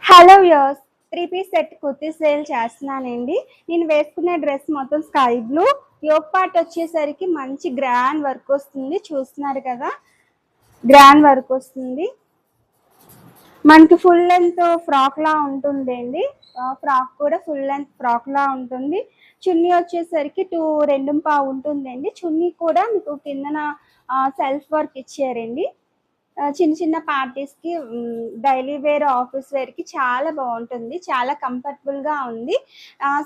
Hello viewers, 3 piece set kurti sale చేస్తున్నానండి. నేను వేసుకునే డ్రెస్ మొత్తం స్కై బ్లూ. యోక్ పార్ట్ వచ్చేసరికి మంచి గ్రాండ్ వర్క్ వస్తుంది. చూస్తున్నారు కదా, గ్రాండ్ వర్క్ వస్తుంది. మనకి ఫుల్ లెంత్ ఫ్రాక్ లా ఉంటుందండి. ఫ్రాక్ కూడా ఫుల్ లెంత్ ఫ్రాక్ లా ఉంటుంది. చున్నీ వచ్చేసరికి 2.5 ఉంటుందండి. చున్నీ కూడా మీకు కిందన సెల్ఫ్ వర్క్ ఇచ్చారండి. చిన్న చిన్న పార్టీస్కి, డైలీ వేర్, ఆఫీస్ వేర్కి చాలా బాగుంటుంది. చాలా కంఫర్టబుల్గా ఉంది.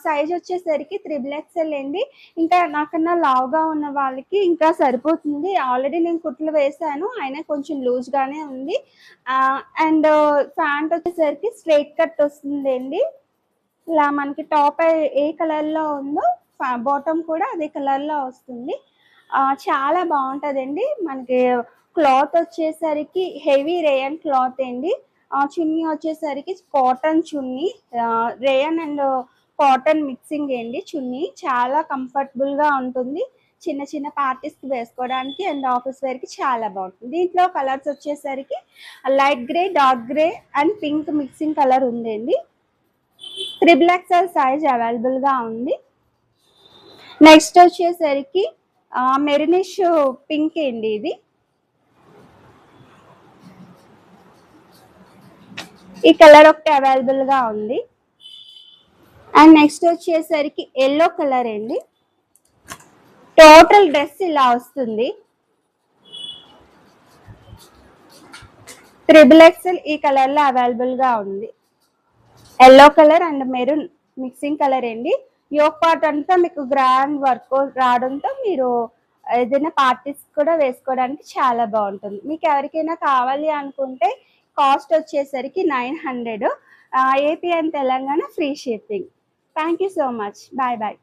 సైజ్ వచ్చేసరికి 3XL అండి. ఇంకా నాకన్నా లావుగా ఉన్న వాళ్ళకి ఇంకా సరిపోతుంది. ఆల్రెడీ నేను కుట్లు వేసాను, అయినా కొంచెం లూజ్గానే ఉంది. అండ్ ప్యాంట్ వచ్చేసరికి స్ట్రైట్ కట్ వస్తుందండి. ఇలా మనకి టాప్ ఏ కలర్లో ఉందో బాటమ్ కూడా అదే కలర్లో వస్తుంది. చాలా బాగుంటుందండి. మనకి క్లాత్ వచ్చేసరికి హెవీ రేయన్ క్లాత్ అండి. చున్నీ వచ్చేసరికి cotton chunni, rayon and cotton mixing అండి. చున్నీ చాలా కంఫర్టబుల్గా ఉంటుంది. చిన్న చిన్న పార్టీస్కి వేసుకోవడానికి అండ్ ఆఫీస్ వేర్కి చాలా బాగుంటుంది. దీంట్లో కలర్స్ వచ్చేసరికి light grey, dark grey and pink mixing colour ఉందండి. 3XL సైజ్ అవైలబుల్గా ఉంది. నెక్స్ట్ వచ్చేసరికి మెరూనిష్ పింక్ అండి. ఇది ఈ కలర్ ఒకటి అవైలబుల్గా ఉంది. అండ్ నెక్స్ట్ వచ్చేసరికి ఎల్లో కలర్ అండి. టోటల్ డ్రెస్ ఇలా వస్తుంది. 3XL ఈ కలర్లో అవైలబుల్గా ఉంది. Yellow colour and maroon mixing colour అండి. యోక్ పార్ట్ అంతా మీకు గ్రాండ్ వర్క్ రావడంతో మీరు ఏదైనా పార్టీస్ కూడా వేసుకోవడానికి చాలా బాగుంటుంది. మీకు ఎవరికైనా కావాలి అనుకుంటే కాస్ట్ వచ్చేసరికి 900. AP and Telangana free shipping. Thank you so much. Bye bye.